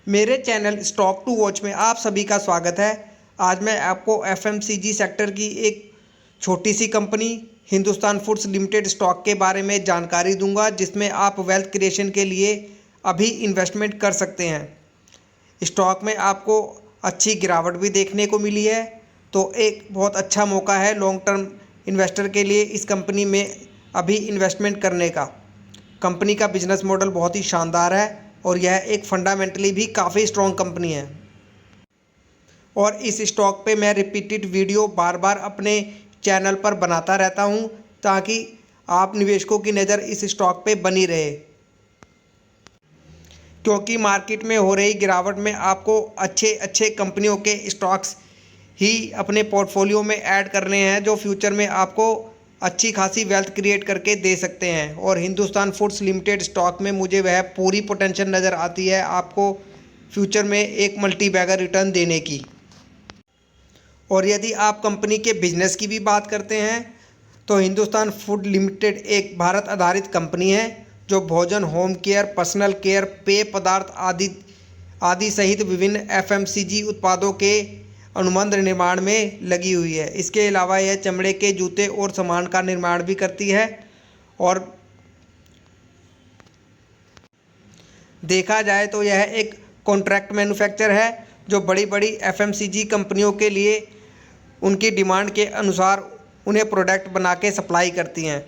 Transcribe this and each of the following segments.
मेरे channel stock to watch में आप सभी का स्वागत है। आज मैं आपको एफएमसीजी सेक्टर की एक छोटी सी company Hindustan foods limited stock के बारे में जानकारी दूंगा, जिसमें आप वेल्थ क्रिएशन के लिए अभी इन्वेस्टमेंट कर सकते हैं। स्टॉक में आपको अच्छी गिरावट भी देखने को मिली है, तो एक बहुत अच्छा मौका है लॉन्ग टर्म इन्वेस्टर के लिए इस कंपनी में अभी इन्वेस्टमेंट करने का। कंपनी का बिजनेस मॉडल बहुत ही शानदार है और यह एक फंडामेंटली भी काफ़ी स्ट्रॉन्ग कंपनी है। और इस स्टॉक पे मैं रिपीटेड वीडियो बार बार अपने चैनल पर बनाता रहता हूँ, ताकि आप निवेशकों की नज़र इस स्टॉक पे बनी रहे, क्योंकि मार्केट में हो रही गिरावट में आपको अच्छे अच्छे कंपनियों के स्टॉक्स ही अपने पोर्टफोलियो में ऐड करने हैं, जो फ्यूचर में आपको अच्छी खासी वेल्थ क्रिएट करके दे सकते हैं। और हिंदुस्तान फूड्स लिमिटेड स्टॉक में मुझे वह पूरी पोटेंशियल नज़र आती है आपको फ्यूचर में एक मल्टी बैगर रिटर्न देने की। और यदि आप कंपनी के बिजनेस की भी बात करते हैं तो हिंदुस्तान फूड लिमिटेड एक भारत आधारित कंपनी है, जो भोजन, होम केयर, पर्सनल केयर, पेय पदार्थ आदि सहित विभिन्न एफएमसीजी उत्पादों के अनुबंध निर्माण में लगी हुई है। इसके अलावा यह चमड़े के जूते और सामान का निर्माण भी करती है। और देखा जाए तो यह एक कॉन्ट्रैक्ट मैन्युफैक्चर है, जो बड़ी बड़ी एफएमसीजी कंपनियों के लिए उनकी डिमांड के अनुसार उन्हें प्रोडक्ट बना के सप्लाई करती हैं।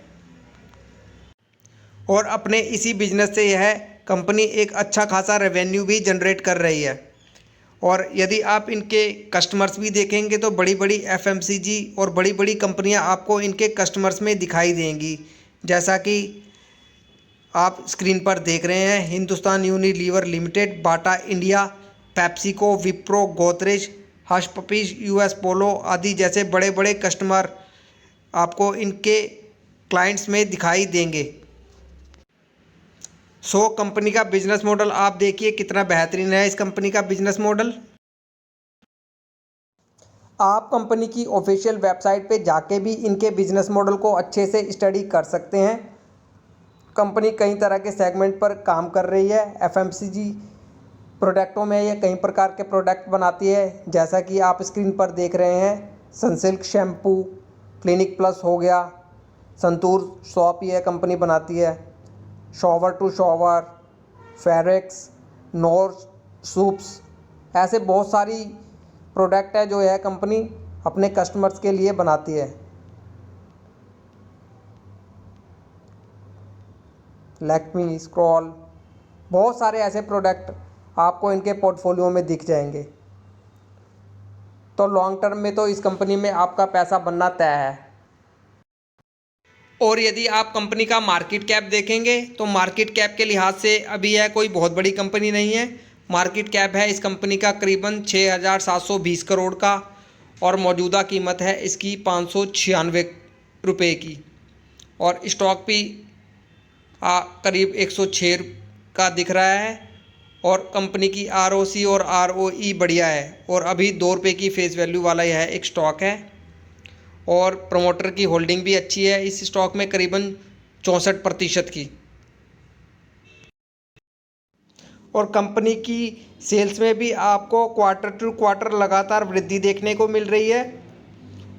और अपने इसी बिजनेस से यह कंपनी एक अच्छा खासा रेवेन्यू भी जनरेट कर रही है। और यदि आप इनके कस्टमर्स भी देखेंगे तो बड़ी बड़ी एफएमसीजी और बड़ी बड़ी कंपनियां आपको इनके कस्टमर्स में दिखाई देंगी, जैसा कि आप स्क्रीन पर देख रहे हैं। Hindustan Unilever limited, Bata India, PepsiCo, Wipro, Godrej, Hush Puppies, US Polo आदि जैसे बड़े बड़े कस्टमर आपको इनके क्लाइंट्स में दिखाई देंगे। कंपनी का बिजनेस मॉडल आप देखिए कितना बेहतरीन है। इस कंपनी का बिजनेस मॉडल आप कंपनी की ऑफिशियल वेबसाइट पे जाके भी इनके बिजनेस मॉडल को अच्छे से स्टडी कर सकते हैं। कंपनी कई तरह के सेगमेंट पर काम कर रही है। एफएमसीजी प्रोडक्टों में ये कई प्रकार के प्रोडक्ट बनाती है, जैसा कि आप स्क्रीन पर देख रहे हैं। सनसिल्क शैम्पू, क्लिनिक प्लस हो गया, संतूर सॉप यह कंपनी बनाती है, शॉवर टू शॉवर, फेरेक्स, नोर सूप्स, ऐसे बहुत सारी प्रोडक्ट है जो यह कंपनी अपने कस्टमर्स के लिए बनाती है। लैक्मी, स्क्रॉल, बहुत सारे ऐसे प्रोडक्ट आपको इनके पोर्टफोलियो में दिख जाएंगे। तो लॉन्ग टर्म में तो इस कंपनी में आपका पैसा बनना तय है। और यदि आप कंपनी का मार्केट कैप देखेंगे तो मार्केट कैप के लिहाज से अभी यह कोई बहुत बड़ी कंपनी नहीं है। मार्केट कैप है इस कंपनी का करीबन 6,720 करोड़ का, और मौजूदा कीमत है इसकी 596 रुपये की। और स्टॉक भी करीब 106 का दिख रहा है। और कंपनी की आरओसी और आरओई बढ़िया है। और अभी 2 रुपये की फेस वैल्यू वाला यह एक स्टॉक है। और प्रमोटर की होल्डिंग भी अच्छी है इस स्टॉक में, करीबन 64% की। और कंपनी की सेल्स में भी आपको क्वार्टर टू क्वार्टर लगातार वृद्धि देखने को मिल रही है।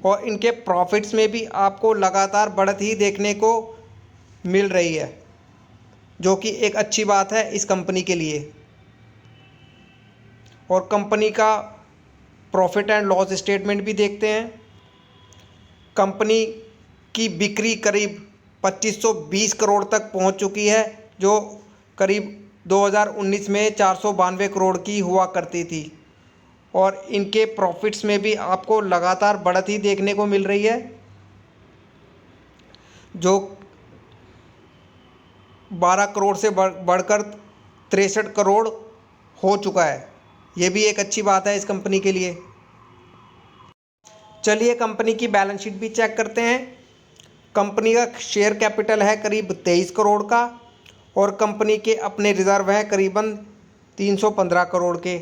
और इनके प्रॉफिट्स में भी आपको लगातार बढ़त ही देखने को मिल रही है, जो कि एक अच्छी बात है इस कंपनी के लिए। और कंपनी का प्रॉफिट एंड लॉस स्टेटमेंट भी देखते हैं। कंपनी की बिक्री करीब 2520 करोड़ तक पहुंच चुकी है, जो करीब 2019 में 492 करोड़ की हुआ करती थी। और इनके प्रॉफिट्स में भी आपको लगातार बढ़त ही देखने को मिल रही है, जो 12 करोड़ से बढ़कर 63 करोड़ हो चुका है। ये भी एक अच्छी बात है इस कंपनी के लिए। चलिए कंपनी की बैलेंस शीट भी चेक करते हैं। कंपनी का शेयर कैपिटल है करीब 23 करोड़ का, और कंपनी के अपने रिज़र्व हैं करीबन 315 करोड़ के।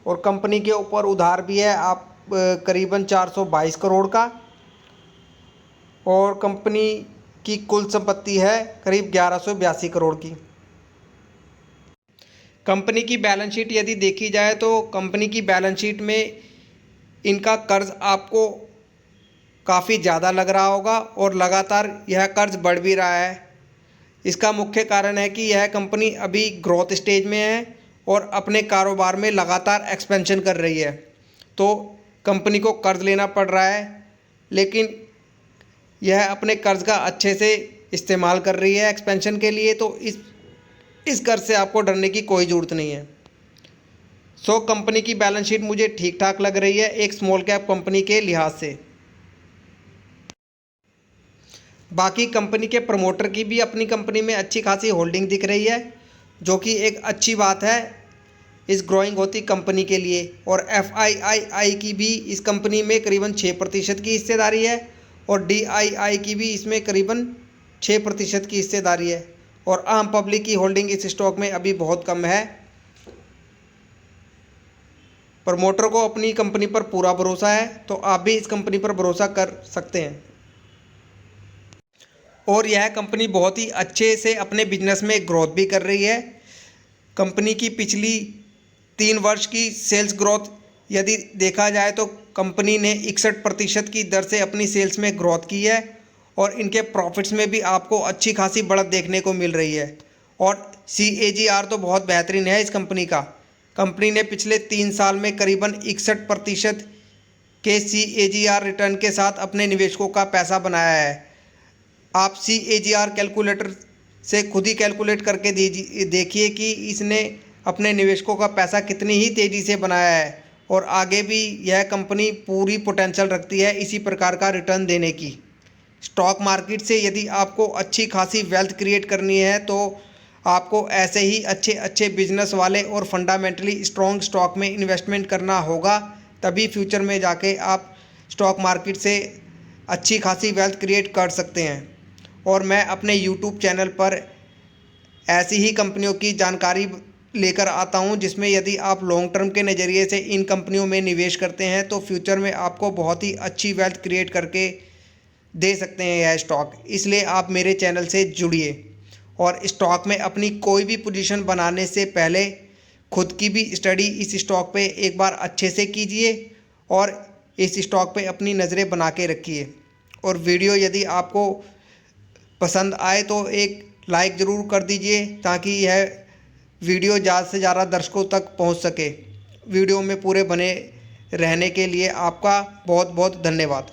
और कंपनी के ऊपर उधार भी है आप करीबन 422 करोड़ का। और कंपनी की कुल संपत्ति है करीब 1182 करोड़ की। कंपनी की बैलेंस शीट यदि देखी जाए तो कंपनी की बैलेंस शीट में इनका कर्ज आपको काफ़ी ज़्यादा लग रहा होगा और लगातार यह कर्ज बढ़ भी रहा है। इसका मुख्य कारण है कि यह कंपनी अभी ग्रोथ स्टेज में है और अपने कारोबार में लगातार एक्सपेंशन कर रही है, तो कंपनी को कर्ज लेना पड़ रहा है, लेकिन यह अपने कर्ज का अच्छे से इस्तेमाल कर रही है एक्सपेंशन के लिए, तो इस कर्ज से आपको डरने की कोई ज़रूरत नहीं है। सो कंपनी की बैलेंस शीट मुझे ठीक ठाक लग रही है एक स्मॉल कैप कंपनी के लिहाज से। बाकी कंपनी के प्रमोटर की भी अपनी कंपनी में अच्छी खासी होल्डिंग दिख रही है, जो कि एक अच्छी बात है इस ग्रोइंग होती कंपनी के लिए। और FIII की भी इस कंपनी में करीबन 6% की हिस्सेदारी है और DII की भी इसमें करीबन 6% की हिस्सेदारी है। और आम पब्लिक की होल्डिंग इस स्टॉक में अभी बहुत कम है। प्रमोटर को अपनी कंपनी पर पूरा भरोसा है, तो आप भी इस कंपनी पर भरोसा कर सकते हैं। और यह कंपनी बहुत ही अच्छे से अपने बिजनेस में ग्रोथ भी कर रही है। कंपनी की पिछली 3 वर्ष की सेल्स ग्रोथ यदि देखा जाए तो कंपनी ने 61% की दर से अपनी सेल्स में ग्रोथ की है और इनके प्रॉफिट्स में भी आपको अच्छी खासी बढ़त देखने को मिल रही है। और CAGR तो बहुत बेहतरीन है इस कंपनी का। कंपनी ने पिछले 3 साल में करीबन 61% के CAGR रिटर्न के साथ अपने निवेशकों का पैसा बनाया है। आप CAGR कैलकुलेटर से खुद ही कैलकुलेट करके देखिए कि इसने अपने निवेशकों का पैसा कितनी ही तेज़ी से बनाया है और आगे भी यह कंपनी पूरी पोटेंशियल रखती है इसी प्रकार का रिटर्न देने की। स्टॉक मार्केट से यदि आपको अच्छी खासी वेल्थ क्रिएट करनी है तो आपको ऐसे ही अच्छे अच्छे बिजनेस वाले और फंडामेंटली स्ट्रॉन्ग स्टॉक में इन्वेस्टमेंट करना होगा, तभी फ्यूचर में जाके आप स्टॉक मार्केट से अच्छी खासी वेल्थ क्रिएट कर सकते हैं। और मैं अपने YouTube चैनल पर ऐसी ही कंपनियों की जानकारी लेकर आता हूं, जिसमें यदि आप लॉन्ग टर्म के नज़रिए से इन कंपनियों में निवेश करते हैं तो फ्यूचर में आपको बहुत ही अच्छी वेल्थ क्रिएट करके दे सकते हैं यह स्टॉक। इसलिए आप मेरे चैनल से जुड़िए और स्टॉक में अपनी कोई भी पोजीशन बनाने से पहले खुद की भी स्टडी इस स्टॉक पे एक बार अच्छे से कीजिए और इस स्टॉक पे अपनी नज़रें बना के रखिए। और वीडियो यदि आपको पसंद आए तो एक लाइक ज़रूर कर दीजिए ताकि यह वीडियो ज़्यादा से ज़्यादा दर्शकों तक पहुंच सके। वीडियो में पूरे बने रहने के लिए आपका बहुत बहुत धन्यवाद।